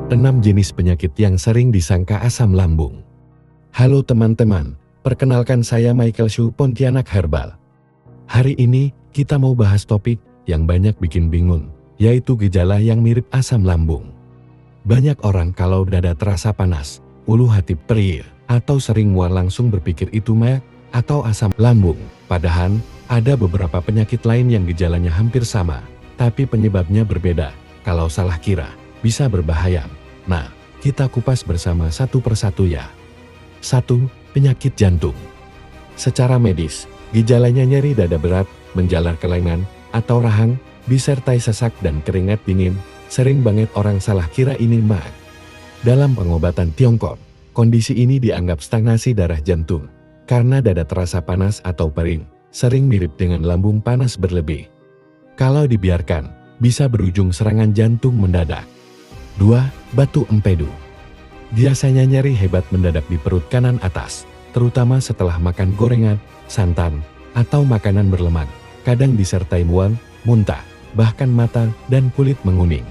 6 jenis penyakit yang sering disangka asam lambung. Halo teman-teman, perkenalkan saya Michael Shu Pontianak Herbal. Hari ini kita mau bahas topik yang banyak bikin bingung, yaitu gejala yang mirip asam lambung. Banyak orang kalau dada terasa panas, ulu hati perih, atau sering mual langsung berpikir itu mah atau asam lambung. Padahal ada beberapa penyakit lain yang gejalanya hampir sama, tapi penyebabnya berbeda. Kalau salah kira, bisa berbahaya. Nah, kita kupas bersama satu persatu ya. 1. Penyakit jantung. Secara medis, gejalanya nyeri dada berat, menjalar ke lengan, atau rahang, disertai sesak dan keringat dingin. Sering banget orang salah kira ini mah. Dalam pengobatan Tiongkok, kondisi ini dianggap stagnasi darah jantung, karena dada terasa panas atau perih, sering mirip dengan lambung panas berlebih. Kalau dibiarkan, bisa berujung serangan jantung mendadak. 2. Batu empedu. Biasanya nyeri hebat mendadak di perut kanan atas, terutama setelah makan gorengan, santan, atau makanan berlemak. Kadang disertai mual, muntah, bahkan mata dan kulit menguning.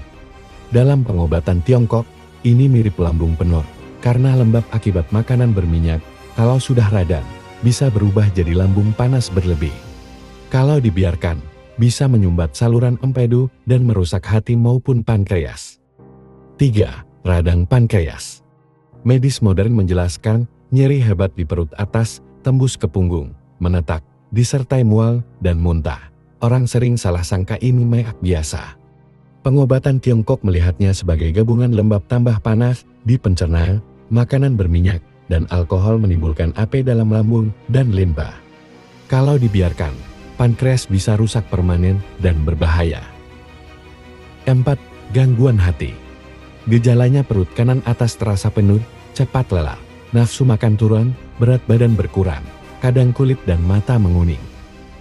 Dalam pengobatan Tiongkok, ini mirip lambung penur, karena lembab akibat makanan berminyak. Kalau sudah radang, bisa berubah jadi lambung panas berlebih. Kalau dibiarkan, bisa menyumbat saluran empedu dan merusak hati maupun pankreas. 3. Radang pankreas. Medis modern menjelaskan, nyeri hebat di perut atas, tembus ke punggung, menetak, disertai mual dan muntah. Orang sering salah sangka ini mah biasa. Pengobatan Tiongkok melihatnya sebagai gabungan lembab tambah panas di pencernaan, makanan berminyak, dan alkohol menimbulkan AP dalam lambung dan limpa. Kalau dibiarkan, pankreas bisa rusak permanen dan berbahaya. 4. Gangguan hati. Gejalanya perut kanan atas terasa penuh, cepat lelah, nafsu makan turun, berat badan berkurang, kadang kulit dan mata menguning.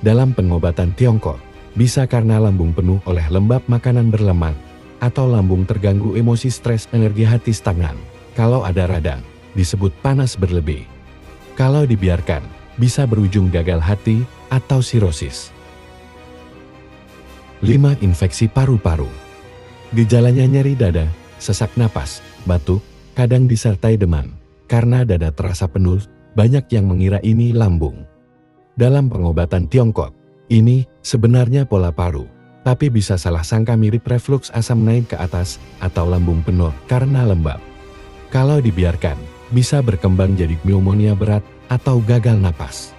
Dalam pengobatan Tiongkok, bisa karena lambung penuh oleh lembab makanan berlemak, atau lambung terganggu emosi stres energi hati stagnan. Kalau ada radang, disebut panas berlebih. Kalau dibiarkan, bisa berujung gagal hati atau sirosis. 5. Infeksi paru-paru. Gejalanya nyeri dada, sesak napas, batuk, kadang disertai demam. Karena dada terasa penuh, banyak yang mengira ini lambung. Dalam pengobatan Tiongkok, ini sebenarnya pola paru, tapi bisa salah sangka mirip refluks asam naik ke atas atau lambung penuh karena lembab. Kalau dibiarkan, bisa berkembang jadi pneumonia berat atau gagal napas.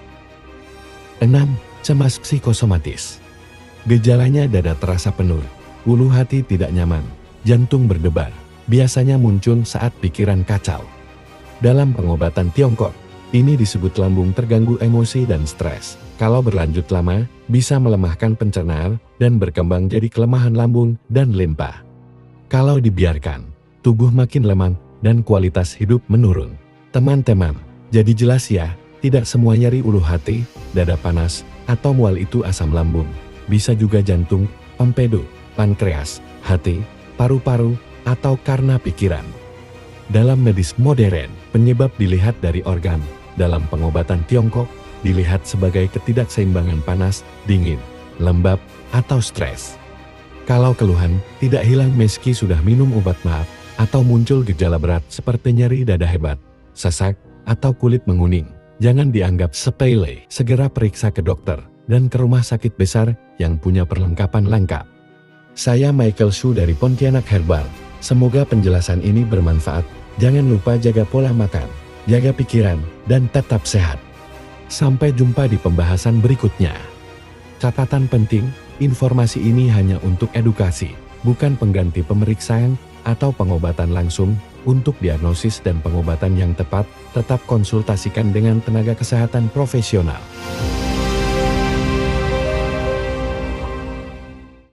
6. Cemas psikosomatis. Gejalanya dada terasa penuh, ulu hati tidak nyaman, jantung berdebar, biasanya muncul saat pikiran kacau. Dalam pengobatan Tiongkok, ini disebut lambung terganggu emosi dan stres. Kalau berlanjut lama, bisa melemahkan pencernaan dan berkembang jadi kelemahan lambung dan limpa. Kalau dibiarkan, tubuh makin lemah dan kualitas hidup menurun. Teman-teman, jadi jelas ya, tidak semua nyeri ulu hati, dada panas, atau mual itu asam lambung. Bisa juga jantung, empedu, pankreas, hati, paru-paru, atau karena pikiran. Dalam medis modern, penyebab dilihat dari organ. Dalam pengobatan Tiongkok, dilihat sebagai ketidakseimbangan panas, dingin, lembab, atau stres. Kalau keluhan tidak hilang meski sudah minum obat maaf, atau muncul gejala berat seperti nyeri dada hebat, sesak, atau kulit menguning, jangan dianggap sepele. Segera periksa ke dokter dan ke rumah sakit besar yang punya perlengkapan lengkap. Saya Michael Shu dari Pontianak Herbal. Semoga penjelasan ini bermanfaat. Jangan lupa jaga pola makan, jaga pikiran, dan tetap sehat. Sampai jumpa di pembahasan berikutnya. Catatan penting, informasi ini hanya untuk edukasi, bukan pengganti pemeriksaan atau pengobatan langsung. Untuk diagnosis dan pengobatan yang tepat, tetap konsultasikan dengan tenaga kesehatan profesional.